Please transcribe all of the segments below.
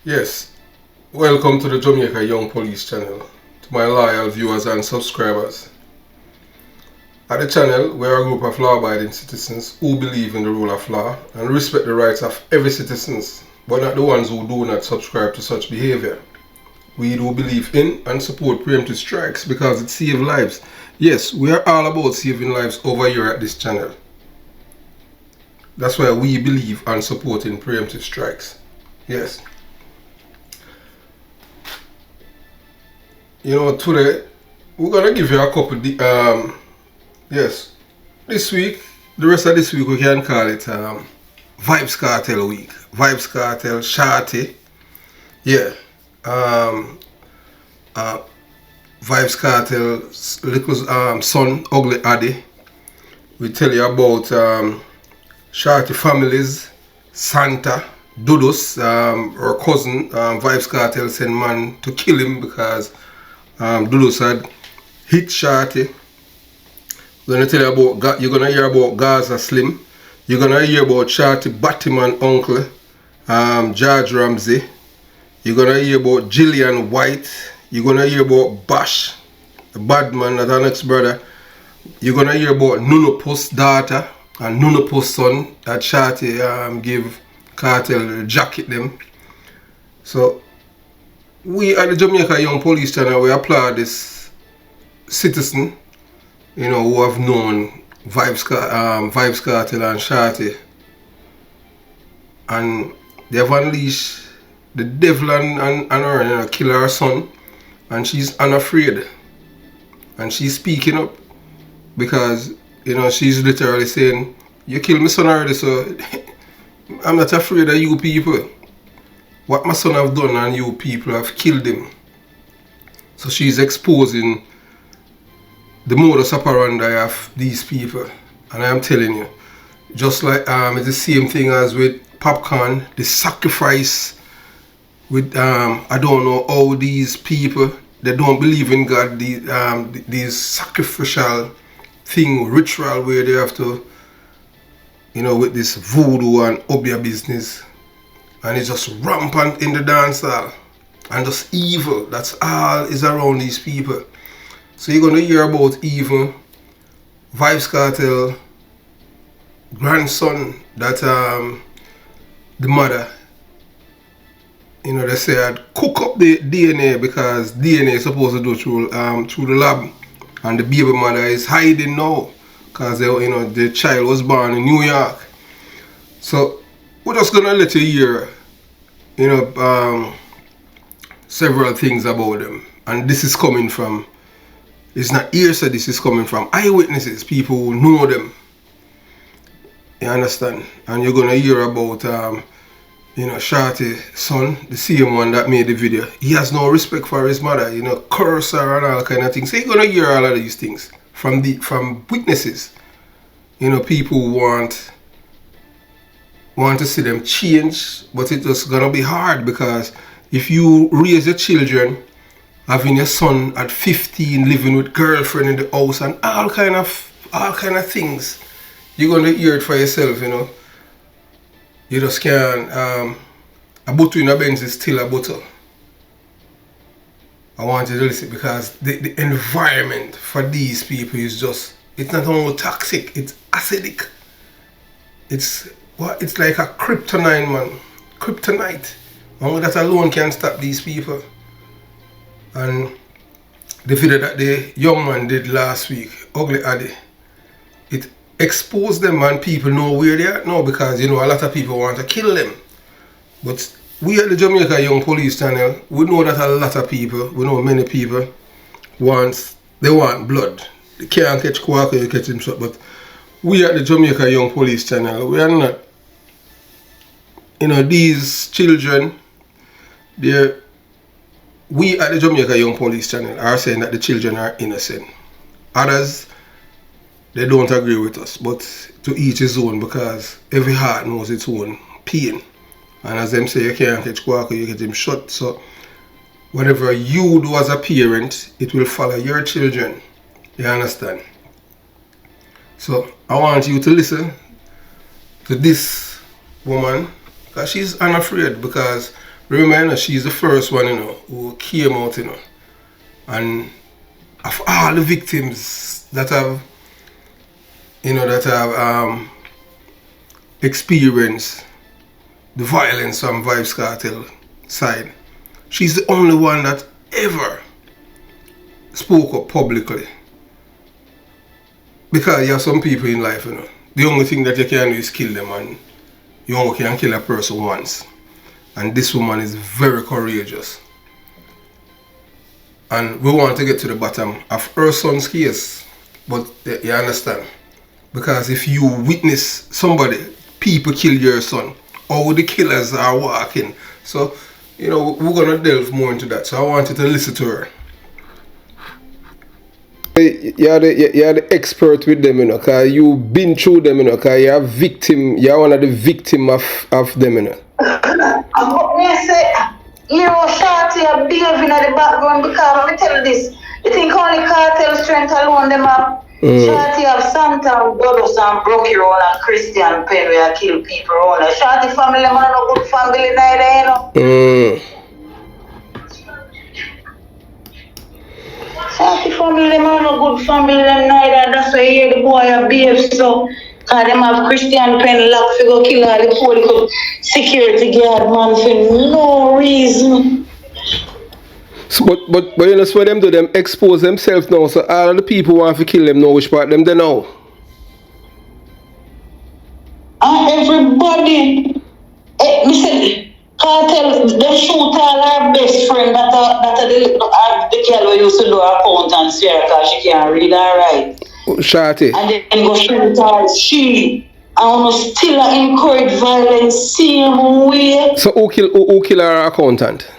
Yes, welcome to the Jamaica Young Police channel, to my loyal viewers and subscribers. At the channel, we are a group of law-abiding citizens who believe in the rule of law and respect the rights of every citizen, but not the ones who do not subscribe to such behavior. We do believe in and support preemptive strikes because it saves lives. Yes, we are all about saving lives over here at this channel. That's why we believe and support in preemptive strikes. Yes. Today we're gonna give you a couple. This week, the rest of this week we can call it Vibes Kartel week. Vibes Kartel, Shawty, yeah. Vibes Kartel, little son, Ugly Addy. We tell you about Shawty families, Santa, Dudus, her cousin. Vibes Kartel sent man to kill him because Dudus had hit Shawty. We're gonna tell you about. You're gonna hear about Gaza Slim. You're gonna hear about Shawty Batman uncle, George Ramsey. You're gonna hear about Gillian White. You're gonna hear about Bash, the bad man, that our next brother. You're gonna hear about Nunopus' daughter and Nunopus' son that Shawty give Kartel jacket them. So we at the Jamaica Young Police channel, we applaud this citizen, who have known Vibes Kartel and Shawty, and they have unleashed the devil and her, kill her son, and she's unafraid, and she's speaking up because she's literally saying, "You killed my son already, so I'm not afraid of you people. What my son have done and you people have killed him." So she's exposing the modus operandi of these people. And I am telling you, just like it's the same thing as with Popcorn, the sacrifice with I don't know how these people, they don't believe in God, these sacrificial thing, ritual where they have to, with this voodoo and obia business. And it's just rampant in the dance hall. And just evil. That's all is around these people. So you're going to hear about even Vibes Kartel grandson that the mother, they say I'd cook up the DNA because DNA is supposed to do through the lab. And the baby mother is hiding now because the child was born in New York. So we're just gonna let you hear, several things about them, and this is coming from. It's not hearsay. This is coming from eyewitnesses, people who know them. You understand? And you're gonna hear about, Shawty's son, the same one that made the video. He has no respect for his mother. Curse her and all kind of things. So you're gonna hear all of these things from witnesses. People who want to see them change, but it's just gonna be hard because if you raise your children, having your son at 15 living with girlfriend in the house and all kind of things, you're gonna hear it for yourself. You just can't. A butter in a Benz is still a butter. I want you to listen because the environment for these people is it's not only toxic, it's acidic. It's like a kryptonite, man. Kryptonite. Only that alone can stop these people. And the video that the young man did last week, Ugly Addy, it exposed them and people know where they are now because a lot of people want to kill them. But we at the Jamaica Young Police channel, we know that a lot of people, we know many people want blood. They can't catch Quacker, you catch him shot, but we at the Jamaica Young Police channel, we are not, these children, we at the Jamaica Young Police channel are saying that the children are innocent. Others, they don't agree with us, but to each his own because every heart knows its own pain. And as them say, you can't catch Quacker, you get him shot. So whatever you do as a parent, it will follow your children. You understand? So I want you to listen to this woman because she's unafraid, because Remember, you know, she's the first one, you know, who came out, you know, and of all the victims that have, you know, that have experienced the violence from Vybz Kartel side, she's the only one that ever spoke up publicly. Because you have some people in life, you know, the only thing that you can do is kill them, and you only can kill a person once. And this woman is very courageous. And we want to get to the bottom of her son's case. But you understand? Because if you witness somebody, people kill your son, how the killers are walking. So, you know, we're going to delve more into that. So I want you to listen to her. You're the expert with them, you know, because you've been through them, you know, because you're a victim, you're one of the victims of them, you know. You know, Shorty are behaving in the background because let me tell you this. You think only Kartel strength alone them have? Shorty have Santa and Godos and Brocky Road and Christian Pen where kill people around. Shorty family man no good family neither, you know. Shorty family man no good family neither. That's why you hear the boy a behave so. Because them have Christian Pen lock for go kill all the police security guard man for no reason. So, but you know, so them do them expose themselves now, so all of the people who want to kill them know which part them they know. And everybody, me said, Kartel, they shoot all our best friend that are the girl who used to do accountants here because she can't read or write. Shorty. And then go shoot her. She and still encourage violence same way. So who kill our accountant?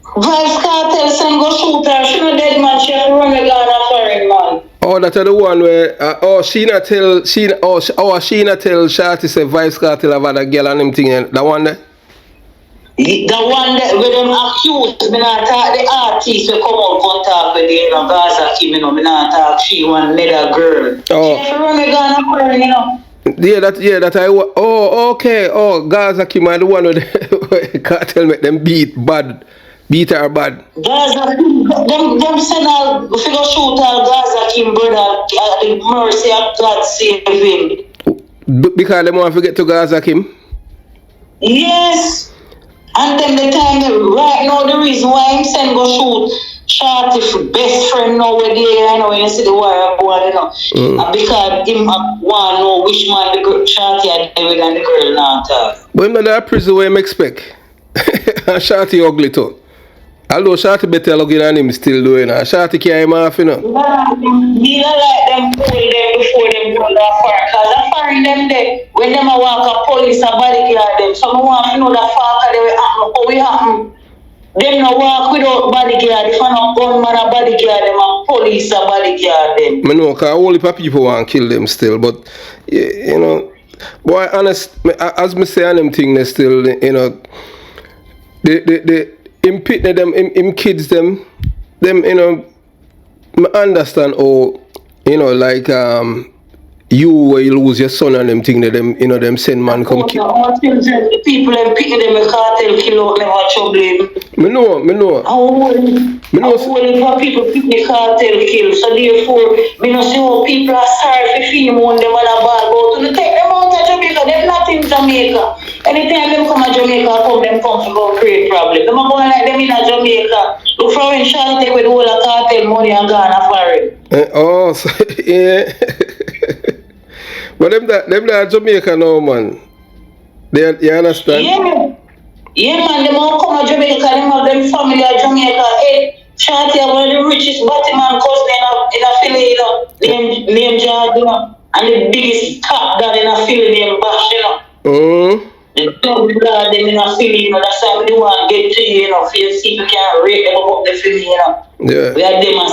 Vybz Kartel send go shoot her. She no dead man, she run a gun a foreign man. Oh, that's the one where she not tell Shorty say Vybz Kartel have had a girl and them thing, that one there? The one that with them accused, me not talk the artist will come out contact with the you know, Gaza Kim, you know, me not talk she one little girl. Oh. She run a gun a foreign, you know. That I okay. Oh, Gaza Kim are the one with the Kartel make them beat her bad. Gaza Kim, them send all, if you go shoot all Gaza Kim brother, the mercy of God save him. Because they want to get to Gaza Kim? Yes. And then the time right now the reason why him send go shoot Shorty for best friend now with the I know when you see the war going, you know. And because him want to know which man the girl Shorty are there with and the girl not talk. But him not that prison where him expect. And Shorty ugly too. Although Shorty better looking than him still doing it. Shorty carry him off, you know. He don't like them pull them before them go that far. Because that far in them there, when them a walk a police a bodyguard them. So I want to know that far because they will happen. How we happen? Them no walk without bodyguard. If I not gunman a bodyguard them and police a bodyguard them. I know, because all the people want to kill them still. But, you know, boy, honest, as me say on them thing, they still, you know, him pitting them, him kids them, you know, I understand how, you know, like, you where you lose your son and them thing that them, you know, them send man come kill. The people them picking them a Kartel kill out never trouble him. Me know. For people pick the Kartel kill, so therefore, me know see how people are sorry for feeling on them and a bad go to take them out of Jamaica. They're not in Jamaica. Anytime them come to Jamaica, them come to go create problem. Them are going like them in Jamaica. Look for when Sean take with the whole of Kartel money and gone a foreign. So, yeah. But them that Jamaica now, man. You understand? Yeah, man. Them all come to Jamaica. Them have them family at Jamaica. Hey, Shanti, one of the richest Batman cousin in a Philly, you know, named George, you know, and the biggest top dad in a Philly named Bash, you know. The double dad in a Philly, you know. That's how we want to get to you, you know, for you see if you can rate them up the Philly, you know. Yeah. We had them and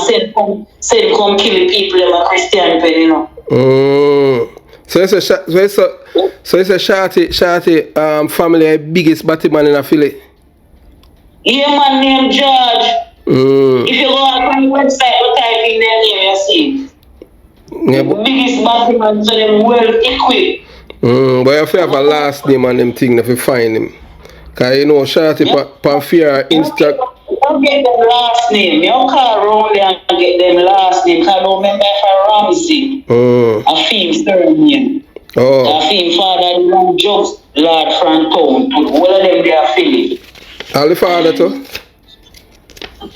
send come kill the people, them a Christian pen, you know. So it's a Shorty family biggest Batman in a Philly. Yeah, man named George. If you go on the website, you type in their name, you see. Yeah, the biggest Batman, so them well equipped. But if you have a last name and them thing, if you find him. Cause you know Shorty pan fear Insta. Don't get them last name. You call around there and get them last name. Cause I don't remember for Ramsey. A film surname. Oh. A film father long jokes Lord Franton. All of them they are Philly. All the father too?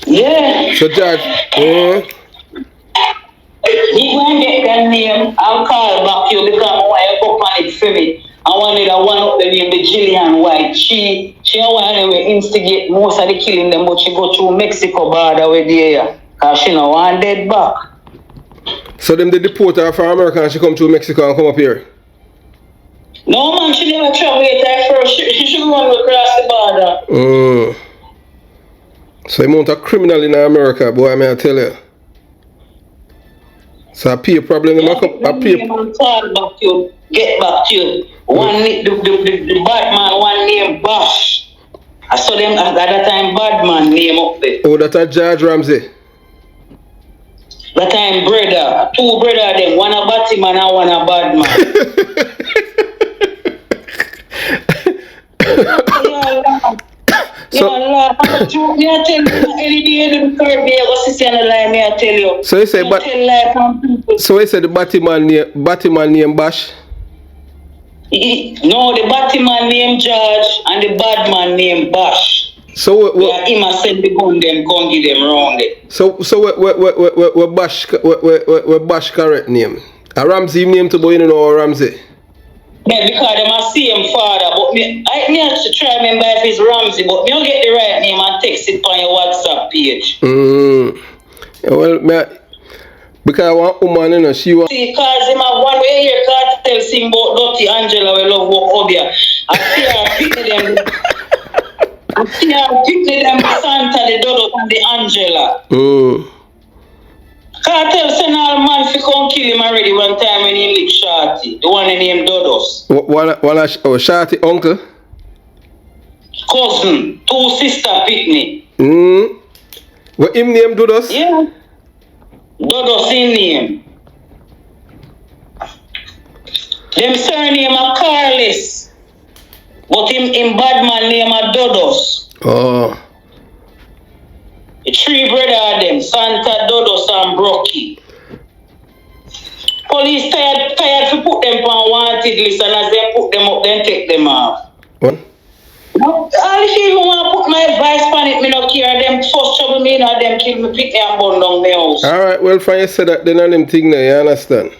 Yeah. So George, He go and get that name. I'll call back you because I want to go on it for me. I wanted a one up the name the Jillian White. She wanted to instigate most of the killing them, but she go through Mexico border with the air. Because she no want dead back. So them they deport her from America and she come to Mexico and come up here? No man, she never travel yet first. She should run across the border. So amount of criminal in America, boy, I tell you. So I pay a problem. Yeah, get back to you. One the bad man, one name Bash. I saw them at that time bad man name up there. Oh, that's a George Ramsey. That time brother, two brother them, one a batty man and one a bad man. So I tell you any day in the curve there go see on the line, me I tell you. So you say so you say the Batman name Bash? No, the Batman name George and the bad man name Bash. So what him a send the gun them come give them round it. So what Bash correct name? A Ramsey name to boy, you know, or Ramsey? Yeah, because them a same father, but I have to try remember if it's Ramsey, but me don't get the right name and text it on your WhatsApp page. Well, because one woman, you know, she was. See, because him have one way here, Kartel sing about Dirty Angela, we love walk up here. I see her picking them. I see her picking them Santa, the Dodo, and the Angela. Kartel send all man to come kill him already one time when he licked Shorty, the one named Dodos. One Shorty uncle? Cousin, two sister Pitney. What him name Dodos? Yeah. Dodos in name. Them surname a Carlis. But him bad man name a Dodos. Oh. The three brother of them, Santa, Dodos, and Brocky. Police tired to put them on wanted list, and as they put them up, then take them off. What? All if you even want to put my advice on it, me not care. Them first trouble me, not them kill me, pick me and burn down my house. Alright, well, for you say that, then on them thing there, you understand?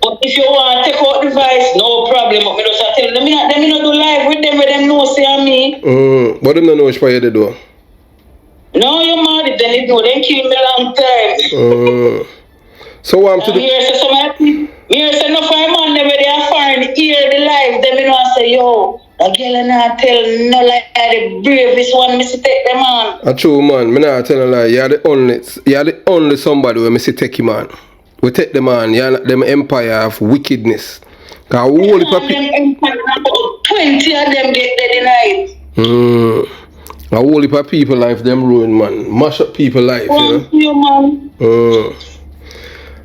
But if you want to take out the advice, no problem. But me just tell them, me not do live with them, where them know say I me. But them don't know which way they do. No, you mad if they know, they kill me long time. So I'm to the... Here say no for man where they are foreign, hear the live, them you know and say, yo, the girl not tell no lie, the bravest one, me see take them on. A true man, me not tell a lie, you're the only somebody where me see take him on. We take them on, you're them empire of wickedness. Cause whole heap of people 20 of them get dead tonight. A whole heap of people life them ruin, man. Mash up people life, you know.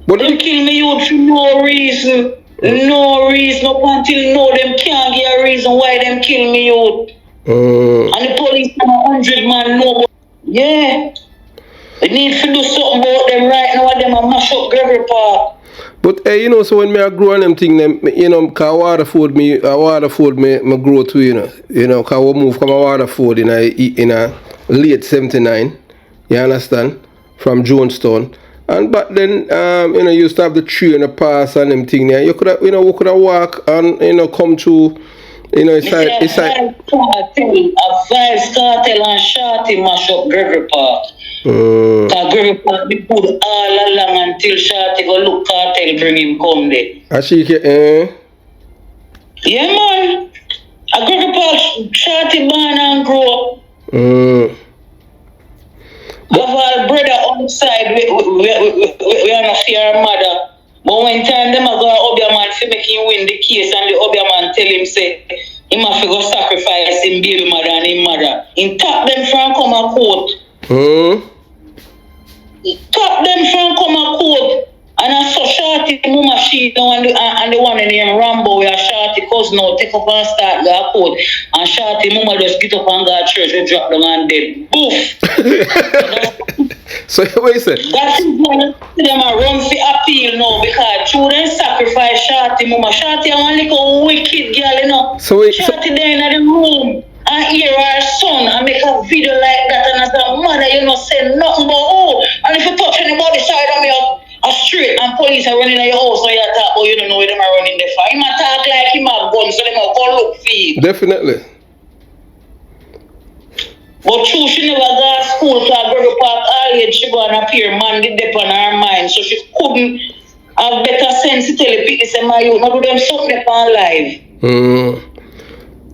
But them kill me youth for no reason. No reason up until now them can't give a reason why them kill me youth. And the police have 100 man know. Yeah. They need to do something about them right now, them a mash up Gregory Park. But you know, so when I grow on them thing, them, you know, cause Waterford me grow too, you know, cause we move from Waterford in a late 79, you understand, from Jonestown. And back then, you know, you used to have the tree and the pass and them thing there. You could have, you know, we could have walk and, you know, come to, you know, it's like... A Vibes Kartel and Shorty mash up Gregory Park. Cause Gregory Park be put all along until Shorty go look Kartel bring him come there. I see it, Yeah, man. A Gregory Park Shorty born and grow. Have our brother outside, we are not fear mother. But when time them go Obia man to make him win the case and the Obia man tell him say him have to go sacrifice him baby mother and him mother. He tap them from come a court. He tap them from come a court. And I saw Shorty mama she and the one named Rambo where Shorty cousin now take up and start go court. And Shorty mama just get up and go to church and drop them and dead. Boof. So what you say? That's why them a run for appeal now because children sacrifice Shorty mama. Shorty a one little wicked girl, you know. So Shorty there in the room and hear her son and make a video like that and as a mother you know say nothing but and if you touch anybody side of me up a street and police are running at your house and you talk about you don't know where them are running there for. Him a talk like him have guns so them a go look for him. Definitely. But true, she never got school to Gregory Park all age. She go and appear man did dip on her mind. So she couldn't have better sense to tell the people say my youth, not do them something upon live.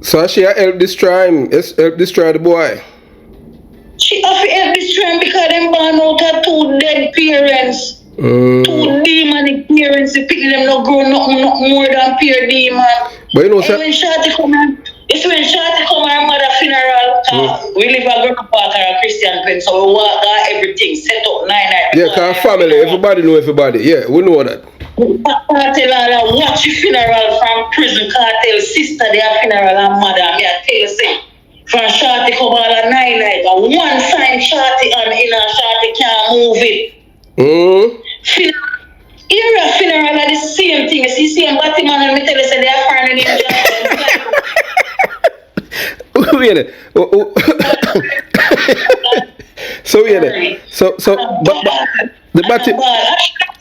So she help destroy him, help destroy the boy. She have to help destroy him because them born out of two dead parents. Two demonic parents, the people them not grow nothing more than pure demon. But you know, and when Shorty come and it's when Shorty come and her mother funeral, we live a Gregory Park or a Christian pen, so we walk out everything, set up 9 nights. Yeah, cause family, everybody know everybody. Yeah, we know that. Kartel and watch the funeral from prison. Kartel sister their funeral and mother. Me I tell you say, from Shorty come all a 9 nights, and one sign Shorty and in a Shorty can't move it. Here a funeral are the same thing. You see same Batman and me tell you say they are finding him. Wait. So wait. So but the Batman.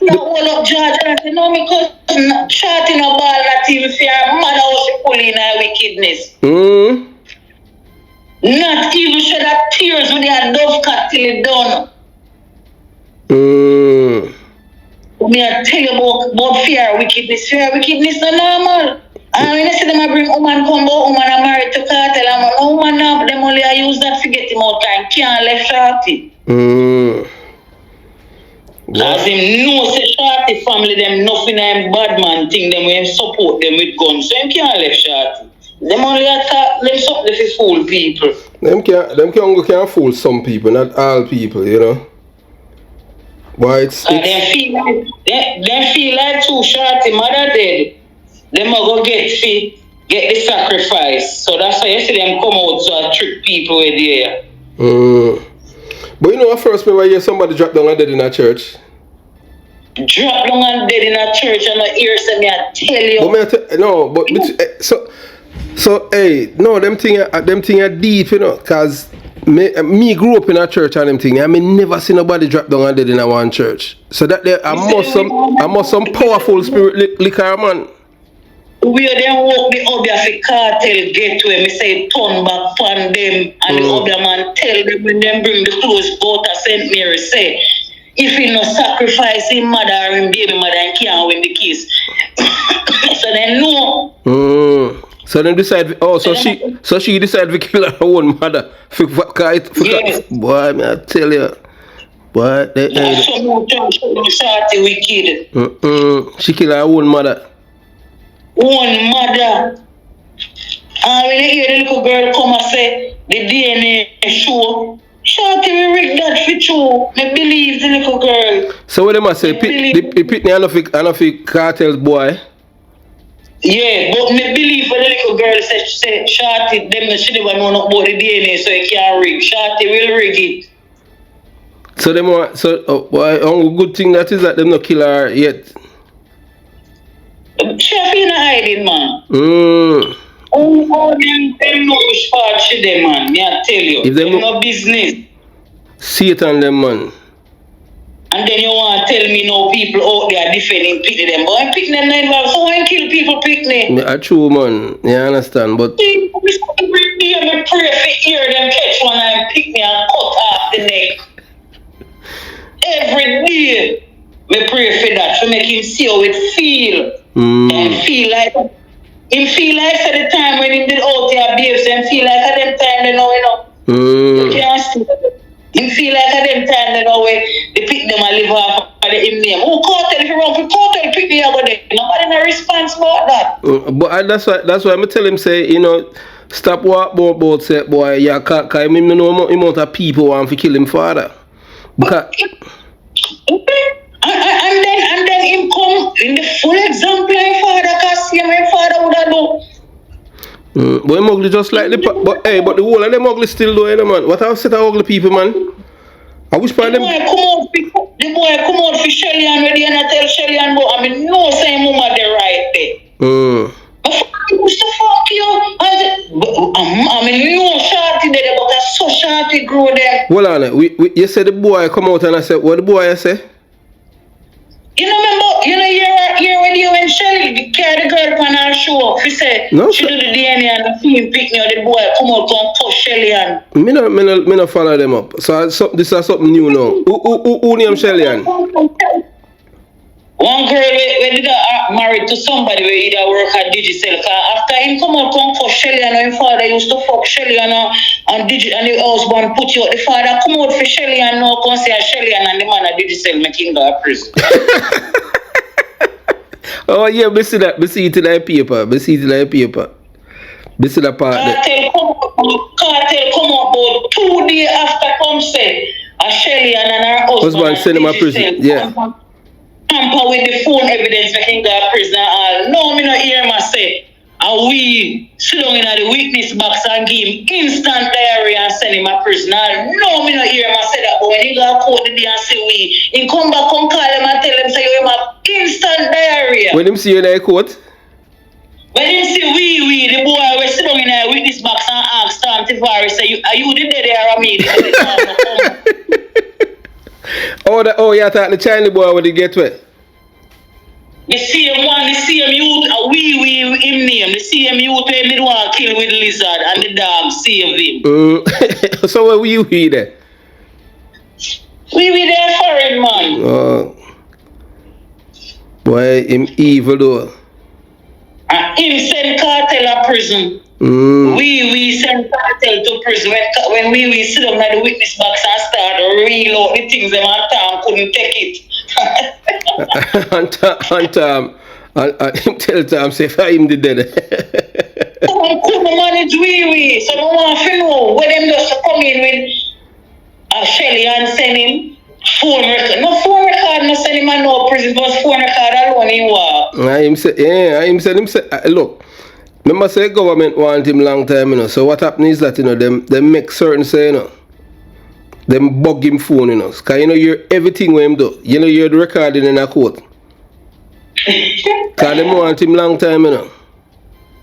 Hold up George and I say no because Shorty no ball not even for her mother was pulling her wickedness. Not even shed her tears when they had dove cut till it done. Me I tell you about fear wickedness. Fear wickedness not normal. And when I see them I bring woman come but woman are married to Kartel and no woman now them only I use that to get him out time. Can't left Shorty. As him know say Shorty family them nothing them bad man thing them when support them with guns. So him can't left Shorty. Them only attack them something for fool people. Them can't fool some people, not all people, you know. But it's them feel like too Shorty mother dead. Them a go get the sacrifice. So that's why you see them come out to trick people with there. But you know at first when I hear somebody drop down and dead in a church. Drop down and dead in a church and I hear say me I tell you. But so hey, no, them thing are deep, you know, cause me grew up in a church and them thing. I mean never see nobody drop down and dead in a one church. So that there I must some powerful spirit liquor man. Where them walk the other for Kartel get to me say turn back on them and the other man tell them when them bring the clothes out of St. Mary say if he no sacrifice him mother or him baby mother and can't win the case. So they know. So then decide so she decide to kill her own mother for yes. Boy, me I tell you. Boy, Shorty wicked. She kill her own mother. One mother. And when you hear the little girl come and say the DNA show, Shorty will rig that for true. I believe the little girl. So what them I say? Pitney enough Kartel's boy. Yeah, but me believe when the little girl say Shorty, them she never know about the DNA, so you can't rig. Shorty will rig it. So them only good thing that is that them not kill her yet. She in a hiding, man. Them know which part she them, man. Me I tell you. If them no business. Satan them, man. And then you want to tell me no people out there defending Pitney them. But I'm picking them 9 valves. So why kill people Pitney? True, man. You understand, but every day I pray for hear them catch one and pick me and cut off the neck. Every day I pray for that to make him see how it feel. And feel like at the time when he did out there abuse and feel like at them time they know, you know. You can't see it. He feel like at them time they know when they pick them and live off of the him name. Oh, Kartel, if you run for Kartel, pick me over there. Nobody no response about that. But that's why I tell him say, you know, stop walk about say boy, yeah, cause him know amount of people want to kill him father. Because and then him come in the full example my father, cause see my father would have do. But him ugly just like but the whole of them ugly still though, you know, man. What a set of ugly people, man. I wish by them. The boy come out for Shelly and ready and I tell Shelly and but I mean no same mama they right there. What's the fuck you? I mean no shorty there, but that's so shorty grow there. Well on you said the boy come out and I said what the boy I say? You know, remember, you're with you and Shelly carry the girl on her show. She said she do the DNA and the film pick me or the boy come out and push Shelly and. Me no follow them up. So this is something new now. Who name Shelly and? One girl we did married to somebody where he work at Digicel. After him come out and push Shelly and his father used to fuck Shelly and the husband put you out. The father come out for Shelly and now come say Shelly and the man at Digicel making go prison. Oh yeah, me see it in the paper. Me see the part there. Kartel come up about 2 days after come say Shelly and her husband send him to prison. Yeah. Tamper with the phone evidence making go prison all. No, me no hear my say. And we sit down in the witness box and give him instant diarrhea and send him to prison. No, me no hear my say that. But when he go court the day and say we, he come back and call him and tell him say you have instant diarrhea. When him see you in the court? When him see we, the boy we sit down in the witness box and ask Tom Tivari say, are you the dead or me? You thought the Chinese boy would get wet? The same one, the same youth, we him name. The same youth where me want to kill with the lizard and the dog save him. So where we there? We there foreign man. Boy, him evil though. And him send Kartel to prison. We send Kartel to prison when we sit down at the witness box and start reload the things them and Tom couldn't take it. and him tell Tom say for him the dead. Tom couldn't manage we. So no one to know when them just come in with Shelly and send him phone record. No phone record, no send him no prison, but phone record alone he walk. Him said, look. Remember say government want him long time, you know. So what happens is that, you know, them make certain say, you know, them bug him phone, you know. Cause you know you're everything with him do. You know you're the recording in a court. Cause them want him long time, you know.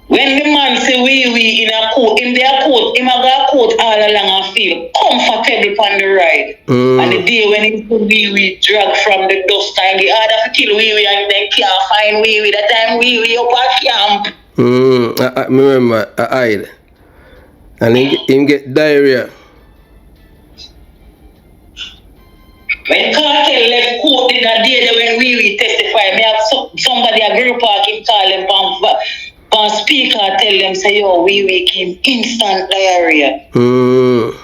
When the man say we in a court, in their court, him a go court all along and feel comfortable on the ride. And the day when he could we drag from the dust and the other to kill we and then can't find we that time we up at camp. I remember I hide. And him get diarrhea. When Kartel left court in that day when we testify, me have somebody a group park him call him on speaker tell them say yo we him instant diarrhea. Him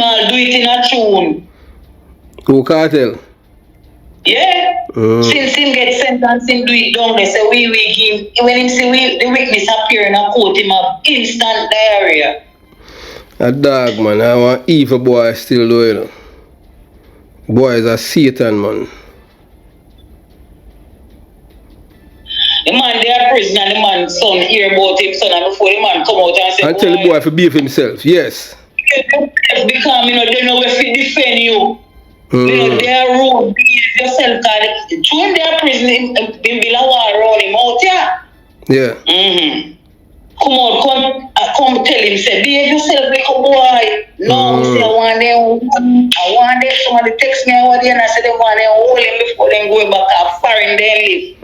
all do it in a tune. Who Kartel? Yeah. Since him get sentenced, him do it down there. So we him when him see the witness appear in a court, him have instant diarrhea. A dog man, I want evil boy still do you know. Boy is a Satan man. The man there prison and the man son hear about him son and before the man come out and say and tell the boy to behave himself, yes. Because you know they know if he defend you. You know, their road, behave yourself, because during their prison, they be like around him out, yeah? Yeah. Come tell him, say, behave yourself like a boy. No, say, I want them, somebody text me over there and I say, they want them hold him before they go back up, foreign they live.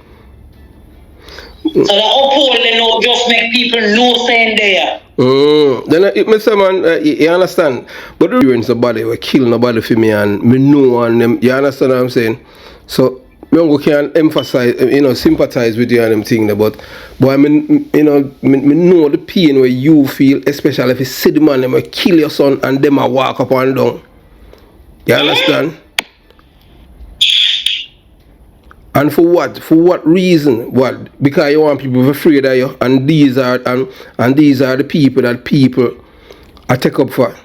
So the uphold, they know, just make people know saying there. Then it say man, you understand? But the ruins the body, we kill nobody for me and me know and them, you understand what I'm saying? So me can emphasize, you know, sympathize with you and them thing there, but I mean, you know, me know the pain where you feel, especially if you see the man them will kill your son and them a walk up and down. You understand? And for what? For what reason? What? Because you want people to be afraid of you, and these are the people that people are take up for.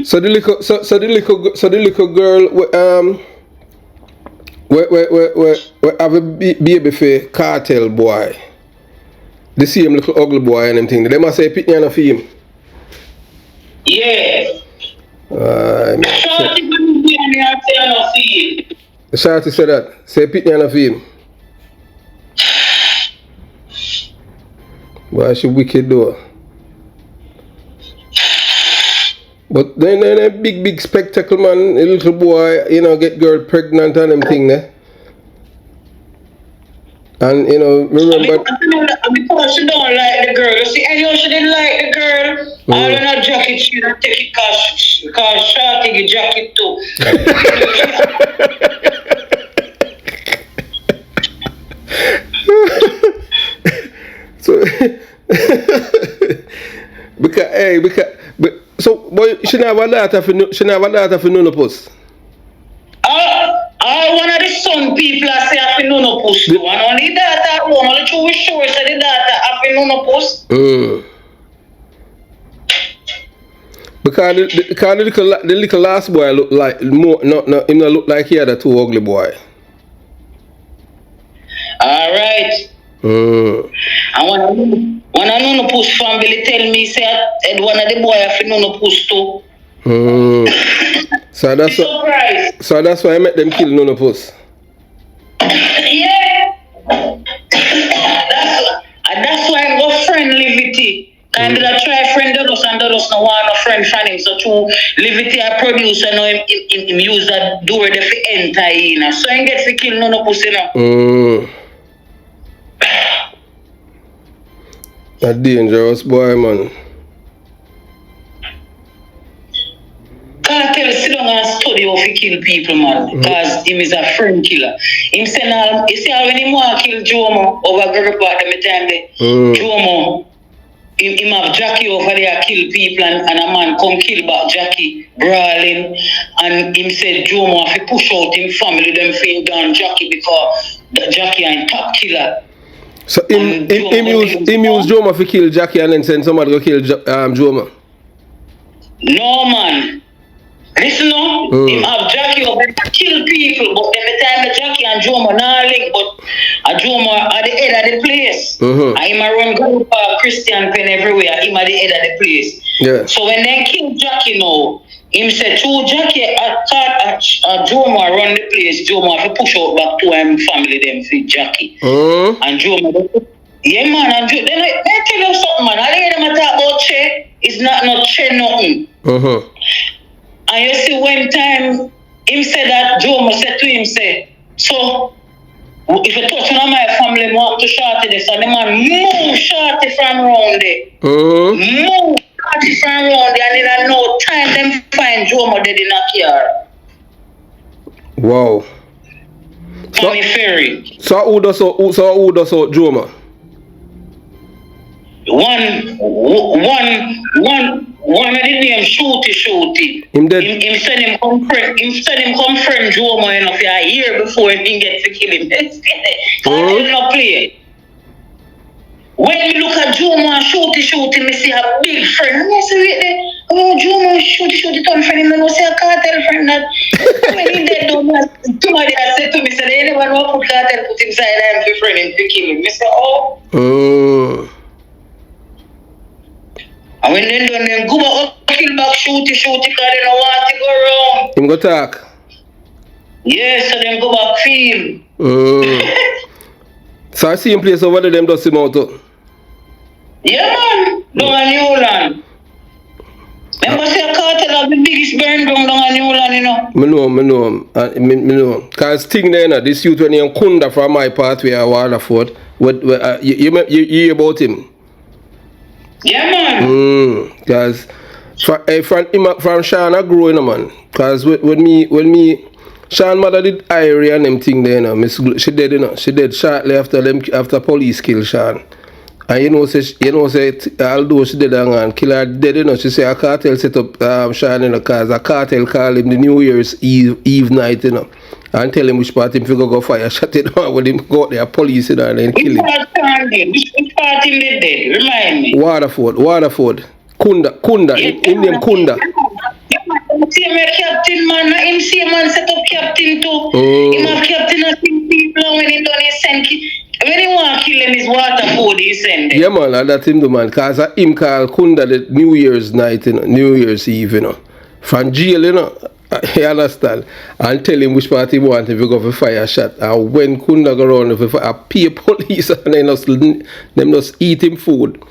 So the little girl we have a baby for Kartel boy. The same little ugly boy and them thing. They must say pitney and a fee him. Yeah. Shorty the shorty said that. Say pitney and a fee him. Boy, she wicked though. But then a big spectacle man, a little boy, you know, get girl pregnant and them thing there. And you know, remember because she don't like the girl. You see, anyhow she didn't like the girl. All in her jacket, she don't take it cause Shorty get jacket too. So so boy, she never daughter for Nunopus. One of the son people I say I no post too. And only daughter at home, only two sure say the daughter have no post. Because the little last boy look like more him not look like he had a two ugly boy. Alright. And when I no post family tell me say one of the boy have no post too. So that's why I met them kill Nunopus. Yeah. That's why I go friend Livity. And I try friend us and us no want no friend from him. So to Livity a producer no him use that door there for enter in. So he get to kill Nunopus, you know. A dangerous boy, man. Kartel sit down and study how to kill people, man. Because him is a friend killer. Him say now, you see how when he want to kill Jomo over girl part of the time there, Jomo, him have Jackie over there kill people and a man come kill back Jackie, brawling. And him said Jomo have to push out him family, them fin down Jackie because Jackie ain't top killer. So him use Jomo to kill Jackie and then send somebody to kill Jomo? No, man. Listen now, him have Jackie over to kill people, but every time the Jackie and Jomo not link, but Jomo at the head of the place. And him a run group Christian pen everywhere, him at the head of the place. Yeah. So when they kill Jackie now, him said to Jackie Jomo run the place, Jomo have to push out back to him family them for Jackie. And Jomo, yeah man, and then I tell you something man, I hear them talk about Che, it's not Che nothing. And you see when time him said that Jomo said to him say, so if you touch on my family, walk to Shorty this and the man move Shorty from around there. Move Shorty from around there and in no time them find Jomo dead in a car. Wow. Tommy Ferry. So who does so Jomo? One of the name Shooty. Him dead. Him send him come friend Jomo enough a year before he get to kill him. Can't not play. When you look at Jomo and Shooty, me see a big friend. And I say, wait there, oh Jomo and Shooty turn friend, and I say a Kartel friend that when he dead somebody has said to me, say anyone who put Kartel put inside him for friend him to kill him. Me say, oh. And when they done them go back kill back Shooty because they don't want to go around. Him go talk? Yes, so then go back feel. So I see him place over there, them does him out too? Yeah man, down in Newland. Remember say Kartel have the biggest burn down in Newland, you know? Me know him. Because thing there, you know, this youth when he Kunda from my pathway at Waterford, you hear about him? Yeah, man. Because from Sean I grew, you know, man. Because when me Sean mother did Irie and them thing there, you know, she dead, you know. She dead shortly after police kill Sean. And you know say although she did and kill her dead, you know, she say a Kartel set up Sean, you know, cause a Kartel call him the New Year's Eve night, you know. And tell him which part him figure go fire, shut it down when him go out there, police it and then kill him. Which part him did dead? Remind me. Waterford. Kunda. In name Kunda. See me captain man, him see man set up captain too. Him have captain as people when he done his send When he want to kill him, his water food, he send them. Yeah, man, and that him do, man. Because him call Kunda the New Year's night, you know, New Year's Eve, you know. From jail, you know. You understand? And tell him which part he want if you go for fire shot. And when Kunda go around, if I pay police and them just eat him food.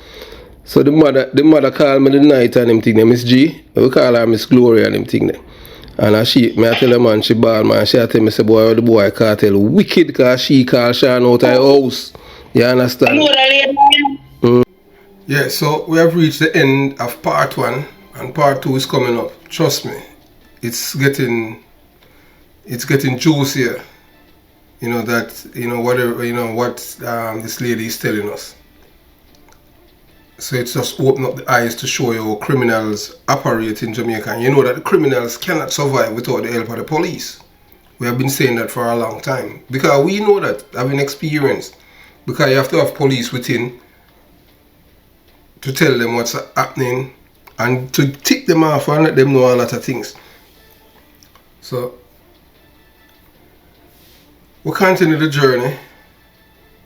So the mother call me the night and him thing, Miss G. We call her Miss Gloria and him thing there. And I tell her, man, she bad, man. She tell me, say, boy, the boy Kartel wicked because she call Sean out of her house. You understand? Yeah, so we have reached the end of part 1 and part 2 is coming up. Trust me, it's getting juicier. You know that, you know, whatever, you know what this lady is telling us. So it's just open up the eyes to show you how criminals operate in Jamaica. And you know that the criminals cannot survive without the help of the police. We have been saying that for a long time. Because we know that, having experience. Because you have to have police within to tell them what's happening and to tick them off and let them know a lot of things. So, we'll continue the journey.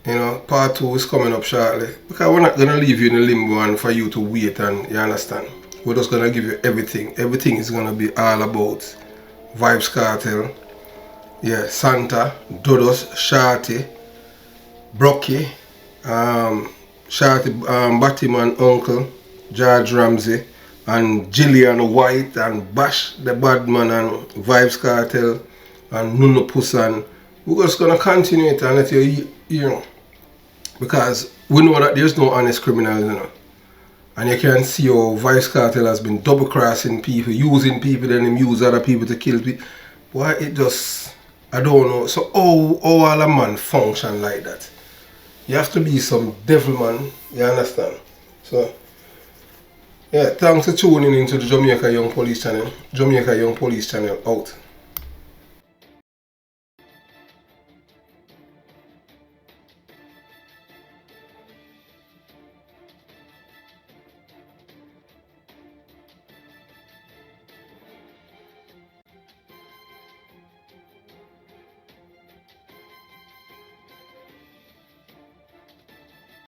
You know, part 2 is coming up shortly. Because we're not going to leave you in a limbo and for you to wait, and you understand. We're just going to give you everything. Everything is going to be all about Vybz Kartel. Yeah, Santa, Dodos, Shorty, Brocky, Shorty, Batman Uncle, George Ramsey, and Gillian White, and Bash the Badman, and Vybz Kartel, and Nuno Pusan. We're just going to continue it and let you know. Because we know that there's no honest criminals, you know. And you can see how Vybz Kartel has been double-crossing people, using people, then him use other people to kill people. Why it just, I don't know. So how all a man function like that? You have to be some devil, man. You understand? So, yeah, thanks for tuning into the Jamaica Young Police channel. Jamaica Young Police channel out.